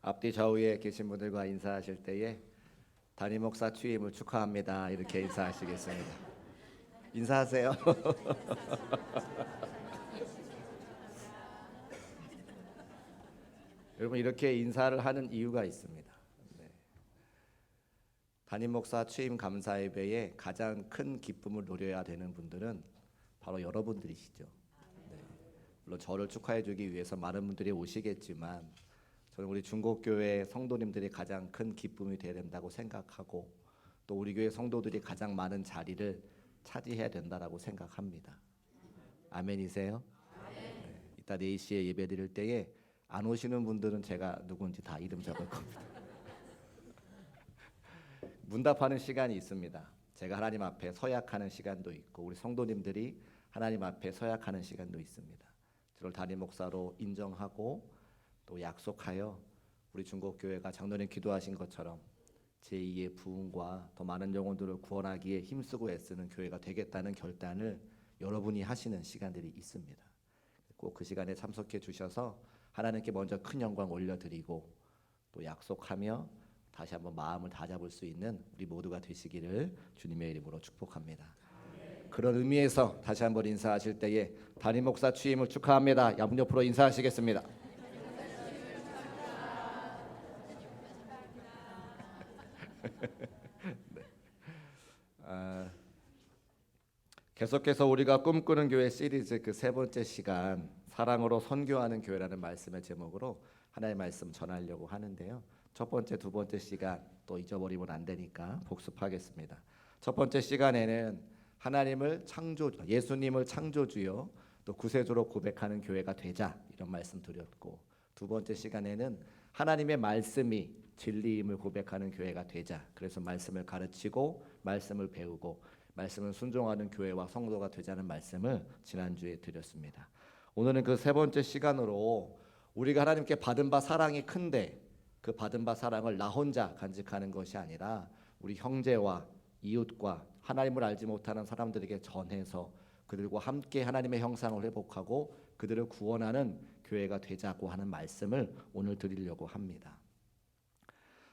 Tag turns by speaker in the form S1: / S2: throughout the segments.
S1: 앞뒤 좌우에 계신 분들과 인사하실 때에 담임 목사 취임을 축하합니다. 이렇게 인사하시겠습니다. 인사하세요. 여러분 이렇게 인사를 하는 이유가 있습니다. 네. 담임 목사 취임 감사 예배에 가장 큰 기쁨을 누려야 되는 분들은 바로 여러분들이시죠. 네. 물론 저를 축하해주기 위해서 많은 분들이 오시겠지만 저는 우리 중곡교회 성도님들이 가장 큰 기쁨이 되어야 된다고 생각하고 또 우리 교회 성도들이 가장 많은 자리를 차지해야 된다라고 생각합니다. 아멘이세요? 네. 이따 4시에 예배 드릴 때에 안 오시는 분들은 제가 누군지 다 이름 적을 겁니다. 문답하는 시간이 있습니다. 제가 하나님 앞에 서약하는 시간도 있고 우리 성도님들이 하나님 앞에 서약하는 시간도 있습니다. 저를 담임 목사로 인정하고 또 약속하여 우리 중곡교회가 장로님 기도하신 것처럼 제2의 부흥과 더 많은 영혼들을 구원하기에 힘쓰고 애쓰는 교회가 되겠다는 결단을 여러분이 하시는 시간들이 있습니다. 꼭 그 시간에 참석해 주셔서 하나님께 먼저 큰 영광 올려드리고 또 약속하며 다시 한번 마음을 다잡을 수 있는 우리 모두가 되시기를 주님의 이름으로 축복합니다. 그런 의미에서 다시 한번 인사하실 때에 담임 목사 취임을 축하합니다. 옆으로 인사하시겠습니다. 네. 계속해서 우리가 꿈꾸는 교회 시리즈 그 3번째 시간 사랑으로 선교하는 교회라는 말씀의 제목으로 하나의 말씀 전하려고 하는데요. 첫 번째, 두 번째 시간 또 잊어버리면 안 되니까 복습하겠습니다. 첫 번째 시간에는 하나님을 예수님을 창조주요 또 구세주로 고백하는 교회가 되자 이런 말씀 드렸고 두 번째 시간에는 하나님의 말씀이 진리임을 고백하는 교회가 되자 그래서 말씀을 가르치고 말씀을 배우고 말씀을 순종하는 교회와 성도가 되자는 말씀을 지난주에 드렸습니다. 오늘은 그 3번째 시간으로 우리가 하나님께 받은 바 사랑이 큰데 그 받은 바 사랑을 나 혼자 간직하는 것이 아니라 우리 형제와 이웃과 하나님을 알지 못하는 사람들에게 전해서 그들과 함께 하나님의 형상을 회복하고 그들을 구원하는 교회가 되자고 하는 말씀을 오늘 드리려고 합니다.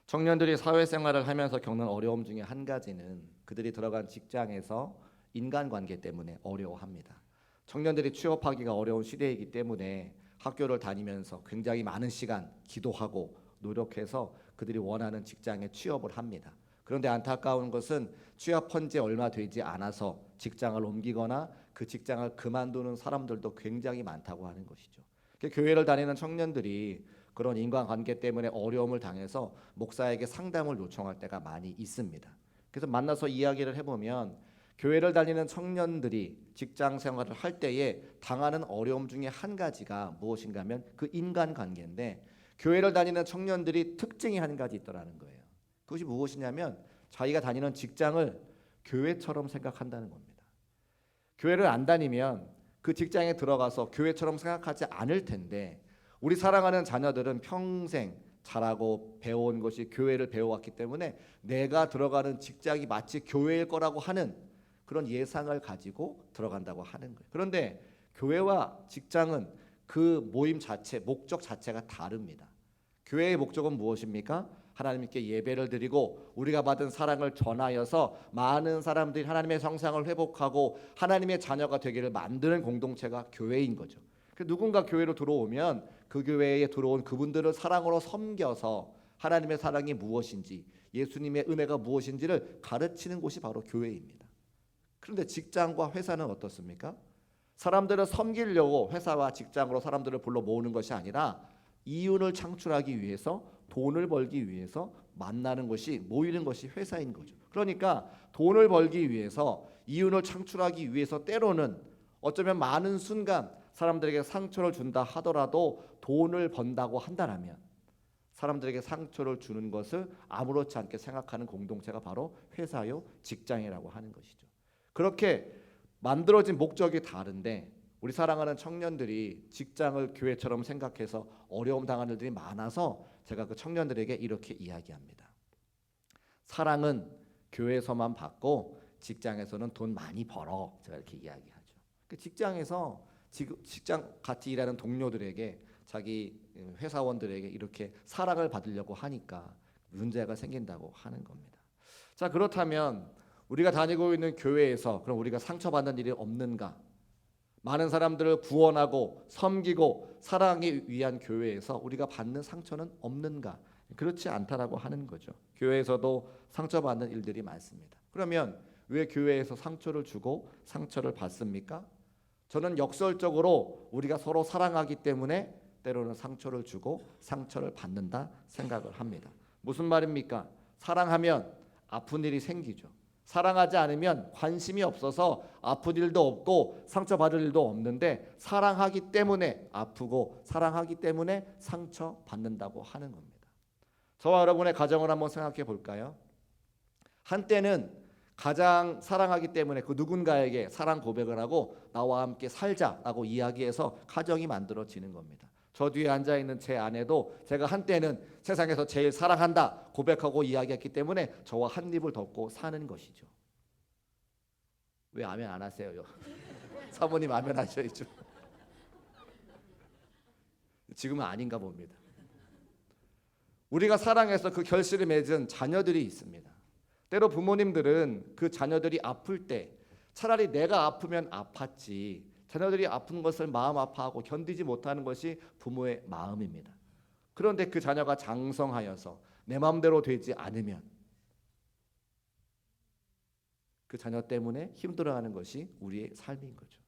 S1: 청년들이 사회생활을 하면서 겪는 어려움 중에 한 가지는 그들이 들어간 직장에서 인간관계 때문에 어려워합니다. 청년들이 취업하기가 어려운 시대이기 때문에 학교를 다니면서 굉장히 많은 시간 기도하고 노력해서 그들이 원하는 직장에 취업을 합니다. 그런데 안타까운 것은 취업한 지 얼마 되지 않아서 직장을 옮기거나 그 직장을 그만두는 사람들도 굉장히 많다고 하는 것이죠. 교회를 다니는 청년들이 그런 인간관계 때문에 어려움을 당해서 목사에게 상담을 요청할 때가 많이 있습니다. 그래서 만나서 이야기를 해보면 교회를 다니는 청년들이 직장 생활을 할 때에 당하는 어려움 중에 한 가지가 무엇인가 하면 그 인간관계인데 교회를 다니는 청년들이 특징이 한 가지 있더라는 거예요. 그것이 무엇이냐면 자기가 다니는 직장을 교회처럼 생각한다는 겁니다. 교회를 안 다니면 그 직장에 들어가서 교회처럼 생각하지 않을 텐데 우리 사랑하는 자녀들은 평생 자라고 배워온 것이 교회를 배워왔기 때문에 내가 들어가는 직장이 마치 교회일 거라고 하는 그런 예상을 가지고 들어간다고 하는 거예요. 그런데 교회와 직장은 그 모임 자체, 목적 자체가 다릅니다. 교회의 목적은 무엇입니까? 하나님께 예배를 드리고 우리가 받은 사랑을 전하여서 많은 사람들이 하나님의 형상을 회복하고 하나님의 자녀가 되기를 만드는 공동체가 교회인 거죠. 누군가 교회로 들어오면 그 교회에 들어온 그분들을 사랑으로 섬겨서 하나님의 사랑이 무엇인지 예수님의 은혜가 무엇인지를 가르치는 곳이 바로 교회입니다. 그런데 직장과 회사는 어떻습니까? 사람들을 섬기려고 회사와 직장으로 사람들을 불러 모으는 것이 아니라 이윤을 창출하기 위해서 돈을 벌기 위해서 만나는 것이 모이는 것이 회사인 거죠. 그러니까 돈을 벌기 위해서 이윤을 창출하기 위해서 때로는 어쩌면 많은 순간 사람들에게 상처를 준다 하더라도 돈을 번다고 한다면 사람들에게 상처를 주는 것을 아무렇지 않게 생각하는 공동체가 바로 회사요 직장이라고 하는 것이죠. 그렇게 만들어진 목적이 다른데 우리 사랑하는 청년들이 직장을 교회처럼 생각해서 어려움 당하는 일들이 많아서 제가 그 청년들에게 이렇게 이야기합니다. 사랑은 교회에서만 받고 직장에서는 돈 많이 벌어. 제가 이렇게 이야기하죠. 직장에서 직장 같이 일하는 동료들에게 자기 회사원들에게 이렇게 사랑을 받으려고 하니까 문제가 생긴다고 하는 겁니다. 자, 그렇다면 우리가 다니고 있는 교회에서 그럼 우리가 상처받는 일이 없는가? 많은 사람들을 구원하고 섬기고 사랑하기 위한 교회에서 우리가 받는 상처는 없는가? 그렇지 않다라고 하는 거죠. 교회에서도 상처받는 일들이 많습니다. 그러면 왜 교회에서 상처를 주고 상처를 받습니까? 저는 역설적으로 우리가 서로 사랑하기 때문에 때로는 상처를 주고 상처를 받는다 생각을 합니다. 무슨 말입니까? 사랑하면 아픈 일이 생기죠. 사랑하지 않으면 관심이 없어서 아픈 일도 없고 상처받을 일도 없는데 사랑하기 때문에 아프고 사랑하기 때문에 상처받는다고 하는 겁니다. 저와 여러분의 가정을 한번 생각해 볼까요? 한때는 가장 사랑하기 때문에 그 누군가에게 사랑 고백을 하고 나와 함께 살자라고 이야기해서 가정이 만들어지는 겁니다. 저 뒤에 앉아있는 제 아내도 제가 한때는 세상에서 제일 사랑한다 고백하고 이야기했기 때문에 저와 한 입을 덮고 사는 것이죠. 왜 아멘 안 하세요? 사모님 아멘 하셔야죠. 지금은 아닌가 봅니다. 우리가 사랑해서 그 결실을 맺은 자녀들이 있습니다. 때로 부모님들은 그 자녀들이 아플 때 차라리 내가 아프면 아팠지 자녀들이 아픈 것을 마음 아파하고 견디지 못하는 것이 부모의 마음입니다. 그런데 그 자녀가 장성하여서 내 마음대로 되지 않으면 그 자녀 때문에 힘들어하는 것이 우리의 삶인 거죠.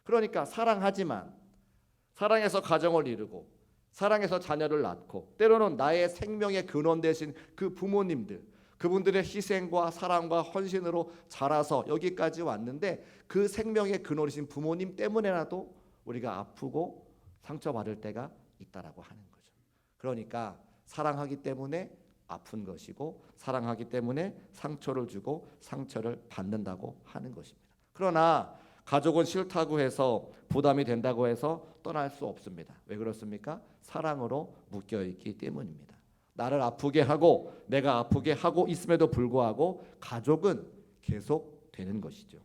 S1: 그러니까 사랑하지만 사랑해서 가정을 이루고 사랑해서 자녀를 낳고 때로는 나의 생명의 근원 되신 그 부모님들 그분들의 희생과 사랑과 헌신으로 자라서 여기까지 왔는데 그 생명의 근원이신 부모님 때문에라도 우리가 아프고 상처받을 때가 있다라고 하는 거죠. 그러니까 사랑하기 때문에 아픈 것이고 사랑하기 때문에 상처를 주고 상처를 받는다고 하는 것입니다. 그러나 가족은 싫다고 해서 부담이 된다고 해서 떠날 수 없습니다. 왜 그렇습니까? 사랑으로 묶여있기 때문입니다. 나를 아프게 하고 내가 아프게 하고 있음에도 불구하고 가족은 계속 되는 것이죠.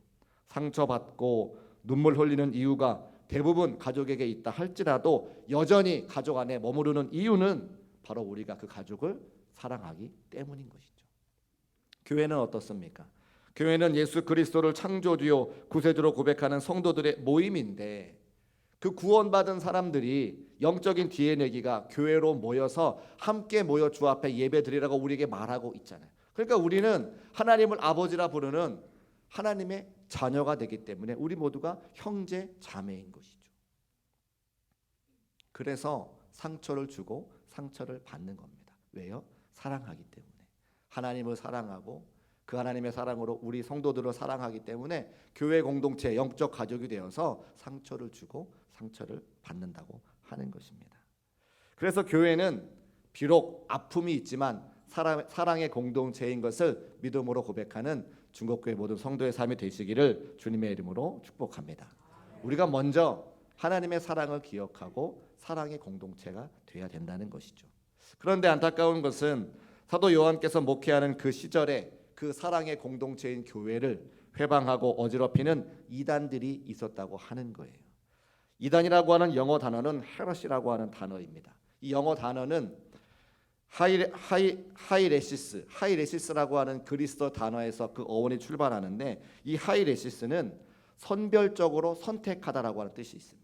S1: 상처받고 눈물 흘리는 이유가 대부분 가족에게 있다 할지라도 여전히 가족 안에 머무르는 이유는 바로 우리가 그 가족을 사랑하기 때문인 것이죠. 교회는 어떻습니까? 교회는 예수 그리스도를 창조주요 구세주로 고백하는 성도들의 모임인데 그 구원받은 사람들이 영적인 DNA가 교회로 모여서 함께 모여 주 앞에 예배드리라고 우리에게 말하고 있잖아요. 그러니까 우리는 하나님을 아버지라 부르는 하나님의 자녀가 되기 때문에 우리 모두가 형제 자매인 것이죠. 그래서 상처를 주고 상처를 받는 겁니다. 왜요? 사랑하기 때문에. 하나님을 사랑하고 그 하나님의 사랑으로 우리 성도들을 사랑하기 때문에 교회 공동체 영적 가족이 되어서 상처를 주고 상처를 받는다고 하는 것입니다. 그래서 교회는 비록 아픔이 있지만 사랑의 공동체인 것을 믿음으로 고백하는 중국교회 모든 성도의 삶이 되시기를 주님의 이름으로 축복합니다. 우리가 먼저 하나님의 사랑을 기억하고 사랑의 공동체가 되어야 된다는 것이죠. 그런데 안타까운 것은 사도 요한께서 목회하는 그 시절에 그 사랑의 공동체인 교회를 회방하고 어지럽히는 이단들이 있었다고 하는 거예요. 이단이라고 하는 영어 단어는 헤러시라고 하는 단어입니다. 이 영어 단어는 하이레시스라고 하는 그리스도 단어에서 그 어원이 출발하는데 이 하이레시스는 선별적으로 선택하다라고 하는 뜻이 있습니다.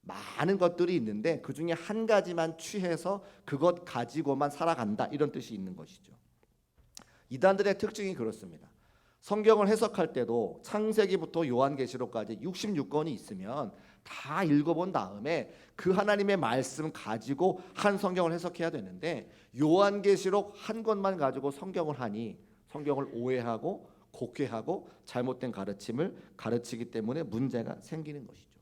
S1: 많은 것들이 있는데 그 중에 한 가지만 취해서 그것 가지고만 살아간다 이런 뜻이 있는 것이죠. 이단들의 특징이 그렇습니다. 성경을 해석할 때도 창세기부터 요한계시록까지 66권이 있으면 다 읽어본 다음에 그 하나님의 말씀 가지고 한 성경을 해석해야 되는데 요한계시록 한 권만 가지고 성경을 하니 성경을 오해하고 곡해하고 잘못된 가르침을 가르치기 때문에 문제가 생기는 것이죠.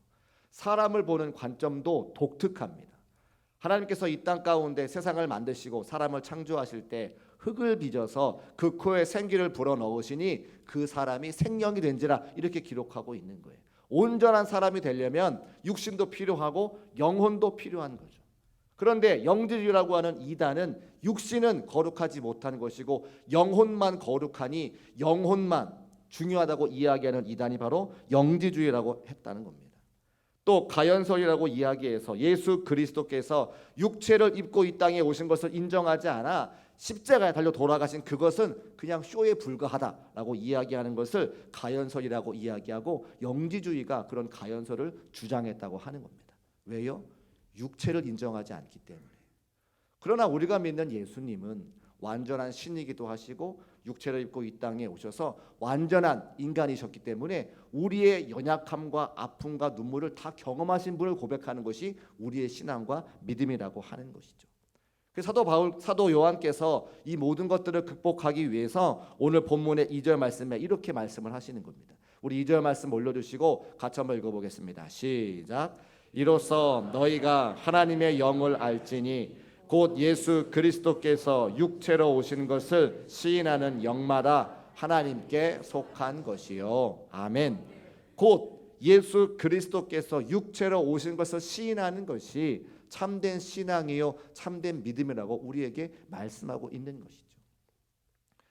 S1: 사람을 보는 관점도 독특합니다. 하나님께서 이 땅 가운데 세상을 만드시고 사람을 창조하실 때 흙을 빚어서 그 코에 생기를 불어넣으시니 그 사람이 생명이 된지라 이렇게 기록하고 있는 거예요. 온전한 사람이 되려면 육신도 필요하고 영혼도 필요한 거죠. 그런데 영지주의라고 하는 이단은 육신은 거룩하지 못한 것이고 영혼만 거룩하니 영혼만 중요하다고 이야기하는 이단이 바로 영지주의라고 했다는 겁니다. 또 가연설이라고 이야기해서 예수 그리스도께서 육체를 입고 이 땅에 오신 것을 인정하지 않아 십자가에 달려 돌아가신 그것은 그냥 쇼에 불과하다라고 이야기하는 것을 가연설이라고 이야기하고 영지주의가 그런 가연설을 주장했다고 하는 겁니다. 왜요? 육체를 인정하지 않기 때문에. 그러나 우리가 믿는 예수님은 완전한 신이기도 하시고 육체를 입고 이 땅에 오셔서 완전한 인간이셨기 때문에 우리의 연약함과 아픔과 눈물을 다 경험하신 분을 고백하는 것이 우리의 신앙과 믿음이라고 하는 것이죠. 그래서 사도 요한께서 이 모든 것들을 극복하기 위해서 오늘 본문의 2절 말씀에 이렇게 말씀을 하시는 겁니다. 우리 2절 말씀 올려주시고 같이 한번 읽어보겠습니다. 시작. 이로써 너희가 하나님의 영을 알지니 곧 예수 그리스도께서 육체로 오신 것을 시인하는 영마다 하나님께 속한 것이요. 아멘. 곧 예수 그리스도께서 육체로 오신 것을 시인하는 것이 참된 신앙이요 참된 믿음이라고 우리에게 말씀하고 있는 것이죠.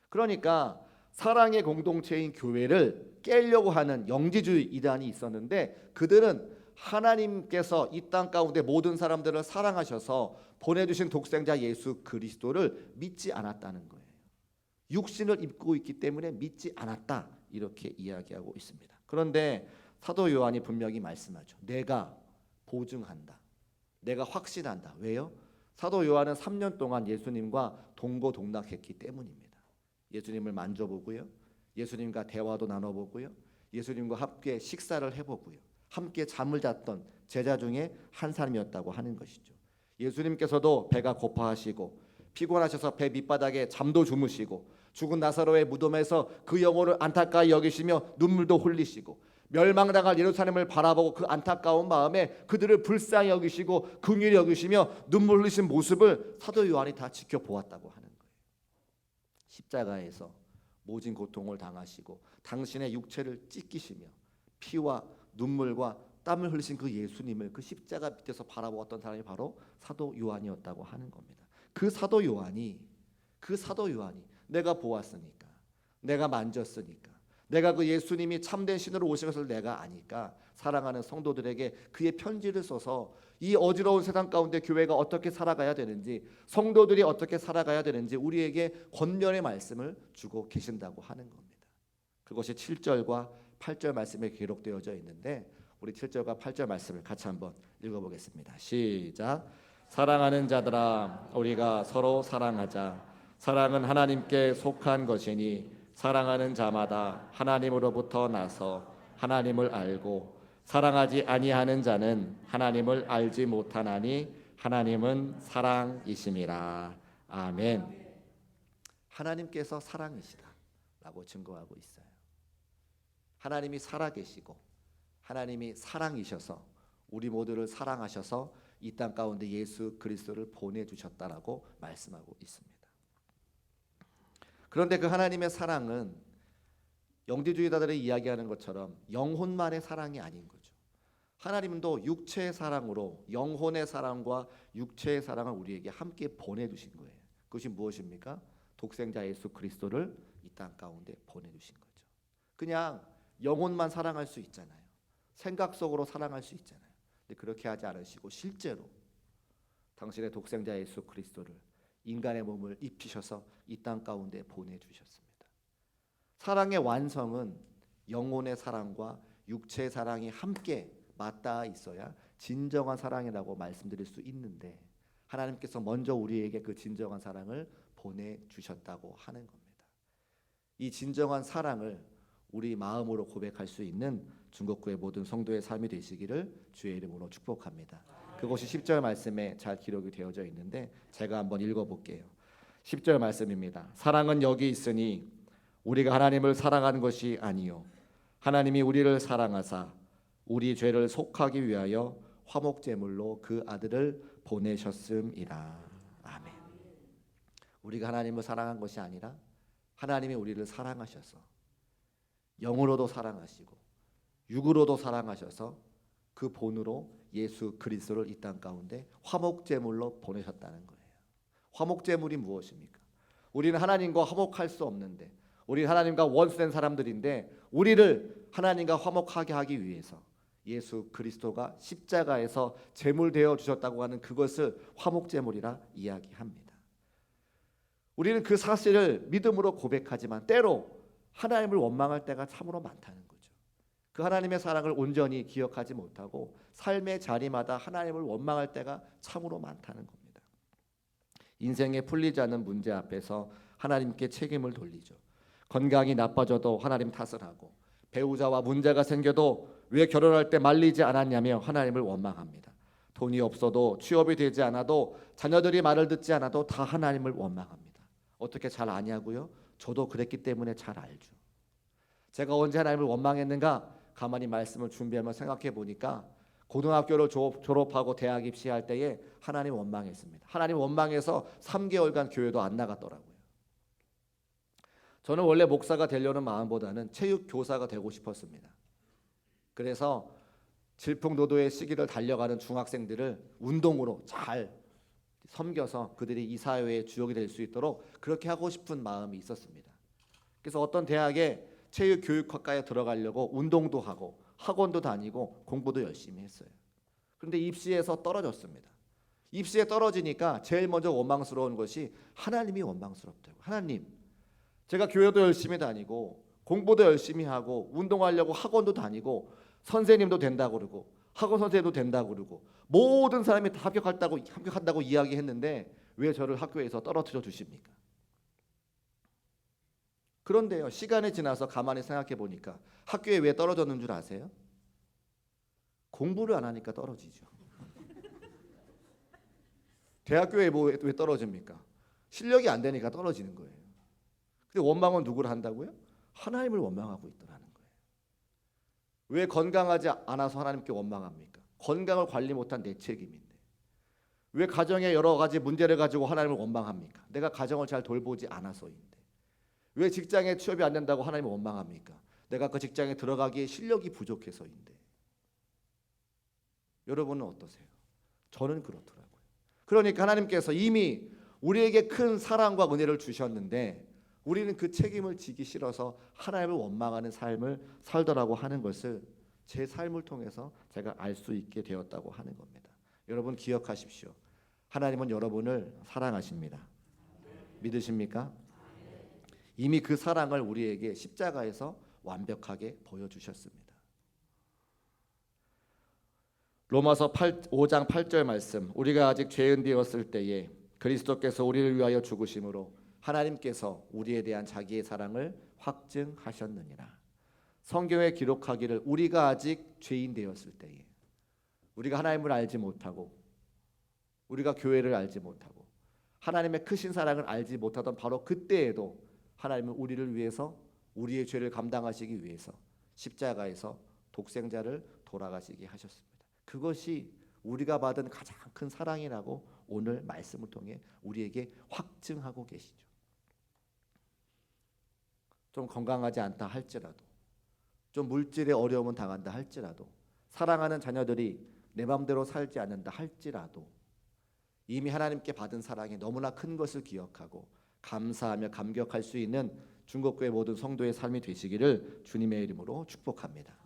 S1: 그러니까 사랑의 공동체인 교회를 깨려고 하는 영지주의 이단이 있었는데 그들은 하나님께서 이 땅 가운데 모든 사람들을 사랑하셔서 보내주신 독생자 예수 그리스도를 믿지 않았다는 거예요. 육신을 입고 있기 때문에 믿지 않았다 이렇게 이야기하고 있습니다. 그런데 사도 요한이 분명히 말씀하죠. 내가 보증한다. 내가 확신한다. 왜요? 사도 요한은 3년 동안 예수님과 동고동락했기 때문입니다. 예수님을 만져보고요. 예수님과 대화도 나눠보고요. 예수님과 함께 식사를 해보고요. 함께 잠을 잤던 제자 중에 한 사람이었다고 하는 것이죠. 예수님께서도 배가 고파하시고 피곤하셔서 배 밑바닥에 잠도 주무시고 죽은 나사로의 무덤에서 그 영혼을 안타까이 여기시며 눈물도 흘리시고 멸망당할 예루살렘을 바라보고 그 안타까운 마음에 그들을 불쌍히 여기시고 긍휼히 여기시며 눈물 흘리신 모습을 사도 요한이 다 지켜보았다고 하는 거예요. 십자가에서 모진 고통을 당하시고 당신의 육체를 찢기시며 피와 눈물과 땀을 흘리신 그 예수님을 그 십자가 밑에서 바라보았던 사람이 바로 사도 요한이었다고 하는 겁니다. 그 사도 요한이 내가 보았으니까, 내가 만졌으니까, 내가 그 예수님이 참된 신으로 오신 것을 내가 아니까 사랑하는 성도들에게 그의 편지를 써서 이 어지러운 세상 가운데 교회가 어떻게 살아가야 되는지, 성도들이 어떻게 살아가야 되는지 우리에게 권면의 말씀을 주고 계신다고 하는 겁니다. 그것이 7절과 8절 말씀에 기록되어져 있는데 우리 7절과 8절 말씀을 같이 한번 읽어보겠습니다. 시작. 사랑하는 자들아 우리가 서로 사랑하자. 사랑은 하나님께 속한 것이니 사랑하는 자마다 하나님으로부터 나서 하나님을 알고 사랑하지 아니하는 자는 하나님을 알지 못하나니 하나님은 사랑이심이라. 아멘. 하나님께서 사랑이시다라고 증거하고 있어요. 하나님이 살아계시고 하나님이 사랑이셔서 우리 모두를 사랑하셔서 이 땅 가운데 예수 그리스도를 보내주셨다라고 말씀하고 있습니다. 그런데 그 하나님의 사랑은 영지주의자들이 이야기하는 것처럼 영혼만의 사랑이 아닌 거죠. 하나님도 육체의 사랑으로 영혼의 사랑과 육체의 사랑을 우리에게 함께 보내주신 거예요. 그것이 무엇입니까? 독생자 예수 그리스도를 이 땅 가운데 보내주신 거죠. 그냥 영혼만 사랑할 수 있잖아요. 생각 속으로 사랑할 수 있잖아요. 근데 그렇게 하지 않으시고 실제로 당신의 독생자 예수 그리스도를 인간의 몸을 입히셔서 이 땅 가운데 보내주셨습니다. 사랑의 완성은 영혼의 사랑과 육체의 사랑이 함께 맞닿아 있어야 진정한 사랑이라고 말씀드릴 수 있는데 하나님께서 먼저 우리에게 그 진정한 사랑을 보내주셨다고 하는 겁니다. 이 진정한 사랑을 우리 마음으로 고백할 수 있는 중국교회 모든 성도의 삶이 되시기를 주의 이름으로 축복합니다. 그것이 10절 말씀에 잘 기록이 되어져 있는데 제가 한번 읽어볼게요. 10절 말씀입니다. 사랑은 여기 있으니 우리가 하나님을 사랑하는 것이 아니요 하나님이 우리를 사랑하사 우리 죄를 속하기 위하여 화목제물로 그 아들을 보내셨음이라. 아멘. 우리가 하나님을 사랑한 것이 아니라 하나님이 우리를 사랑하셔서 영으로도 사랑하시고 육으로도 사랑하셔서 그 본으로 예수 그리스도를 이 땅 가운데 화목제물로 보내셨다는 거예요. 화목제물이 무엇입니까? 우리는 하나님과 화목할 수 없는데 우리는 하나님과 원수된 사람들인데 우리를 하나님과 화목하게 하기 위해서 예수 그리스도가 십자가에서 제물 되어 주셨다고 하는 그것을 화목제물이라 이야기합니다. 우리는 그 사실을 믿음으로 고백하지만 때로 하나님을 원망할 때가 참으로 많다는 거죠. 그 하나님의 사랑을 온전히 기억하지 못하고 삶의 자리마다 하나님을 원망할 때가 참으로 많다는 겁니다. 인생에 풀리지 않는 문제 앞에서 하나님께 책임을 돌리죠. 건강이 나빠져도 하나님 탓을 하고, 배우자와 문제가 생겨도 왜 결혼할 때 말리지 않았냐며 하나님을 원망합니다. 돈이 없어도, 취업이 되지 않아도, 자녀들이 말을 듣지 않아도 다 하나님을 원망합니다. 어떻게 잘 아냐고요? 저도 그랬기 때문에 잘 알죠. 제가 언제 하나님을 원망했는가? 가만히 말씀을 준비하며 생각해 보니까 고등학교를 졸업하고 대학 입시할 때에 하나님 원망했습니다. 하나님 원망해서 3개월간 교회도 안 나갔더라고요. 저는 원래 목사가 되려는 마음보다는 체육 교사가 되고 싶었습니다. 그래서 질풍노도의 시기를 달려가는 중학생들을 운동으로 잘 섬겨서 그들이 이 사회의 주역이 될 수 있도록 그렇게 하고 싶은 마음이 있었습니다. 그래서 어떤 대학에 체육교육학과에 들어가려고 운동도 하고 학원도 다니고 공부도 열심히 했어요. 그런데 입시에서 떨어졌습니다. 입시에 떨어지니까 제일 먼저 원망스러운 것이 하나님이 원망스럽다고. 하나님, 제가 교회도 열심히 다니고 공부도 열심히 하고 운동하려고 학원도 다니고 선생님도 된다고 그러고 학원 선생님도 된다고 그러고 모든 사람이 다 합격한다고 이야기했는데 왜 저를 학교에서 떨어뜨려 주십니까? 그런데요, 시간이 지나서 가만히 생각해 보니까 학교에 왜 떨어졌는 줄 아세요? 공부를 안 하니까 떨어지죠. 대학교에 왜 떨어집니까? 실력이 안 되니까 떨어지는 거예요. 근데 원망은 누구를 한다고요? 하나님을 원망하고 있더라는 거예요. 왜 건강하지 않아서 하나님께 원망합니까? 건강을 관리 못한 내 책임인데. 왜 가정에 여러 가지 문제를 가지고 하나님을 원망합니까? 내가 가정을 잘 돌보지 않아서인데. 왜 직장에 취업이 안 된다고 하나님을 원망합니까? 내가 그 직장에 들어가기에 실력이 부족해서인데. 여러분은 어떠세요? 저는 그렇더라고요. 그러니까 하나님께서 이미 우리에게 큰 사랑과 은혜를 주셨는데 우리는 그 책임을 지기 싫어서 하나님을 원망하는 삶을 살더라고 하는 것을 제 삶을 통해서 제가 알 수 있게 되었다고 하는 겁니다. 여러분 기억하십시오. 하나님은 여러분을 사랑하십니다. 믿으십니까? 이미 그 사랑을 우리에게 십자가에서 완벽하게 보여주셨습니다. 로마서 5장 8절 말씀, 우리가 아직 죄인 되었을 때에 그리스도께서 우리를 위하여 죽으심으로 하나님께서 우리에 대한 자기의 사랑을 확증하셨느니라. 성경에 기록하기를 우리가 아직 죄인 되었을 때에, 우리가 하나님을 알지 못하고 우리가 교회를 알지 못하고 하나님의 크신 사랑을 알지 못하던 바로 그때에도 하나님은 우리를 위해서 우리의 죄를 감당하시기 위해서 십자가에서 독생자를 돌아가시게 하셨습니다. 그것이 우리가 받은 가장 큰 사랑이라고 오늘 말씀을 통해 우리에게 확증하고 계시죠. 좀 건강하지 않다 할지라도, 좀 물질의 어려움은 당한다 할지라도, 사랑하는 자녀들이 내 마음대로 살지 않는다 할지라도 이미 하나님께 받은 사랑이 너무나 큰 것을 기억하고 감사하며 감격할 수 있는 중국교회 모든 성도의 삶이 되시기를 주님의 이름으로 축복합니다.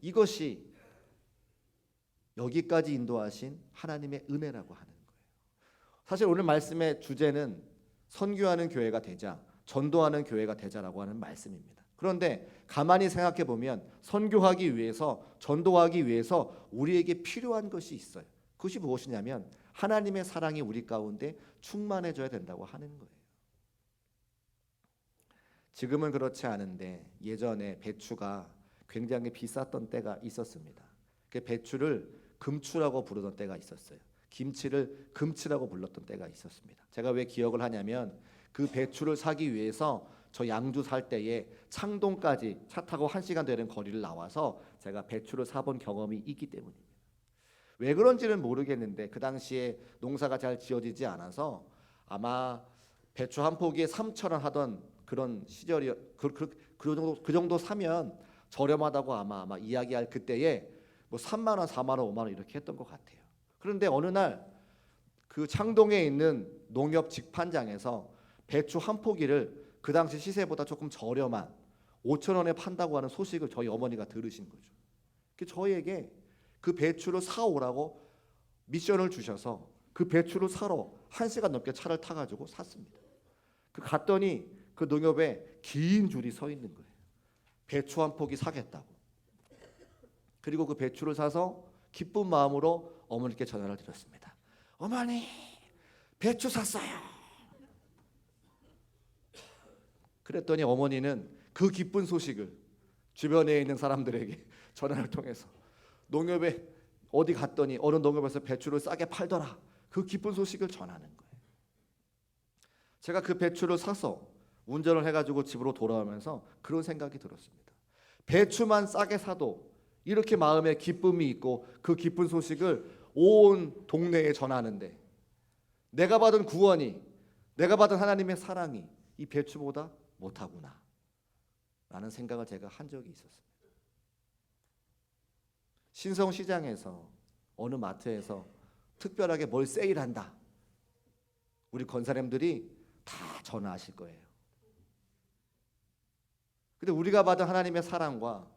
S1: 이것이 여기까지 인도하신 하나님의 은혜라고 하는 거예요. 사실 오늘 말씀의 주제는 선교하는 교회가 되자, 전도하는 교회가 되자라고 하는 말씀입니다. 그런데 가만히 생각해 보면 선교하기 위해서, 전도하기 위해서 우리에게 필요한 것이 있어요. 그것이 무엇이냐면 하나님의 사랑이 우리 가운데 충만해져야 된다고 하는 거예요. 지금은 그렇지 않은데 예전에 배추가 굉장히 비쌌던 때가 있었습니다. 그 배추를 금추라고 부르던 때가 있었어요. 김치를 금치라고 불렀던 때가 있었습니다. 제가 왜 기억을 하냐면 그 배추를 사기 위해서 저 양주 살 때에 창동까지 차 타고 1시간 되는 거리를 나와서 제가 배추를 사본 경험이 있기 때문입니다. 왜 그런지는 모르겠는데 그 당시에 농사가 잘 지어지지 않아서 아마 배추 한 포기에 3,000원 하던 그런 시절이 그 정도 사면 저렴하다고 아마 이야기할 그때에 뭐 3만 원, 4만 원, 5만 원 이렇게 했던 것 같아요. 그런데 어느 날 그 창동에 있는 농협 직판장에서 배추 한 포기를 그 당시 시세보다 조금 저렴한 5,000원에 판다고 하는 소식을 저희 어머니가 들으신 거죠. 저희에게 그 배추를 사오라고 미션을 주셔서 그 배추를 사러 1시간 넘게 차를 타가지고 샀습니다. 갔더니 그 농협에 긴 줄이 서 있는 거예요. 배추 한 포기 사겠다고. 그리고 그 배추를 사서 기쁜 마음으로 어머니께 전화를 드렸습니다. 어머니, 배추 샀어요. 그랬더니 어머니는 그 기쁜 소식을 주변에 있는 사람들에게 전화를 통해서 농협에 어디 갔더니 어느 농협에서 배추를 싸게 팔더라. 그 기쁜 소식을 전하는 거예요. 제가 그 배추를 사서 운전을 해가지고 집으로 돌아오면서 그런 생각이 들었습니다. 배추만 싸게 사도 이렇게 마음에 기쁨이 있고 그 기쁜 소식을 온 동네에 전하는데 내가 받은 구원이, 내가 받은 하나님의 사랑이 이 배추보다 못하구나 라는 생각을 제가 한 적이 있었습니다. 신성시장에서 어느 마트에서 특별하게 뭘 세일한다. 우리 권사님들이 다 전화하실 거예요. 근데 우리가 받은 하나님의 사랑과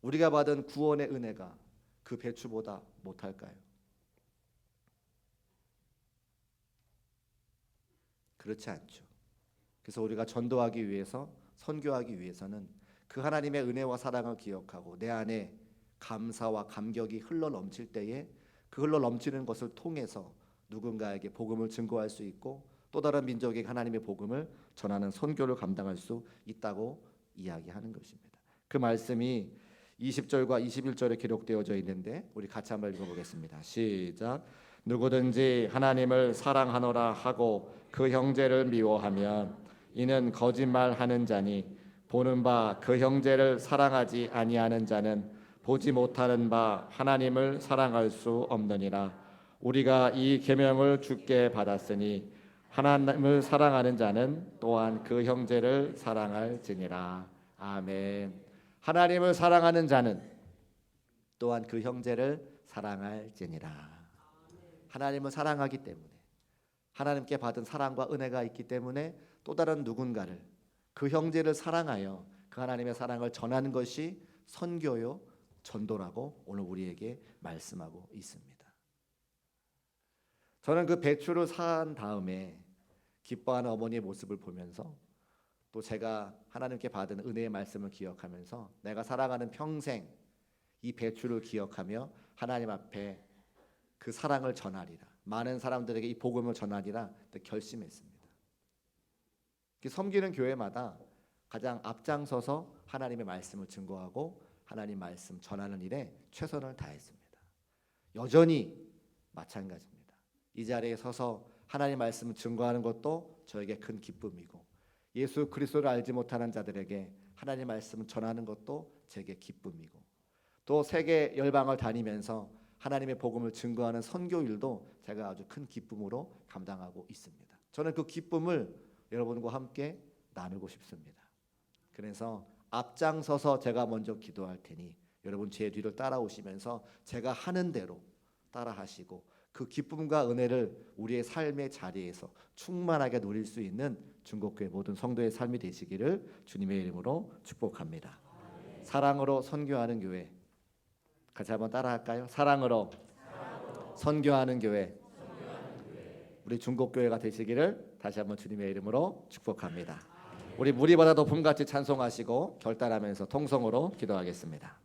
S1: 우리가 받은 구원의 은혜가 그 배추보다 못할까요? 그렇지 않죠. 그래서 우리가 전도하기 위해서, 선교하기 위해서는 그 하나님의 은혜와 사랑을 기억하고 내 안에 감사와 감격이 흘러 넘칠 때에 그 흘러 넘치는 것을 통해서 누군가에게 복음을 증거할 수 있고 또 다른 민족에게 하나님의 복음을 전하는 선교를 감당할 수 있다고 이야기하는 것입니다. 그 말씀이 20절과 21절에 기록되어져 있는데 우리 같이 한번 읽어보겠습니다. 시작. 누구든지 하나님을 사랑하노라 하고 그 형제를 미워하면 이는 거짓말하는 자니 보는 바 그 형제를 사랑하지 아니하는 자는 보지 못하는 바 하나님을 사랑할 수 없느니라. 우리가 이 계명을 주께 받았으니 하나님을 사랑하는 자는 또한 그 형제를 사랑할지니라. 아멘. 하나님을 사랑하는 자는 또한 그 형제를 사랑할지니라. 하나님을 사랑하기 때문에, 하나님께 받은 사랑과 은혜가 있기 때문에 또 다른 누군가를, 그 형제를 사랑하여 그 하나님의 사랑을 전하는 것이 선교요 전도라고 오늘 우리에게 말씀하고 있습니다. 저는 그 배추를 산 다음에 기뻐하는 어머니의 모습을 보면서 또 제가 하나님께 받은 은혜의 말씀을 기억하면서 내가 살아가는 평생 이 배추를 기억하며 하나님 앞에 그 사랑을 전하리라, 많은 사람들에게 이 복음을 전하리라 결심했습니다. 섬기는 교회마다 가장 앞장서서 하나님의 말씀을 증거하고 하나님 말씀 전하는 일에 최선을 다했습니다. 여전히 마찬가지입니다. 이 자리에 서서 하나님 말씀을 증거하는 것도 저에게 큰 기쁨이고 예수 그리스도를 알지 못하는 자들에게 하나님 말씀을 전하는 것도 제게 기쁨이고 또 세계 열방을 다니면서 하나님의 복음을 증거하는 선교일도 제가 아주 큰 기쁨으로 감당하고 있습니다. 저는 그 기쁨을 여러분과 함께 나누고 싶습니다. 그래서 앞장서서 제가 먼저 기도할 테니 여러분 제 뒤를 따라오시면서 제가 하는 대로 따라하시고 그 기쁨과 은혜를 우리의 삶의 자리에서 충만하게 누릴 수 있는 중국교회 모든 성도의 삶이 되시기를 주님의 이름으로 축복합니다. 사랑으로 선교하는 교회, 같이 한번 따라할까요? 사랑으로 선교하는 교회, 우리 중국교회가 되시기를 다시 한번 주님의 이름으로 축복합니다. 우리 무리마다 높음같이 찬송하시고 결단하면서 통성으로 기도하겠습니다.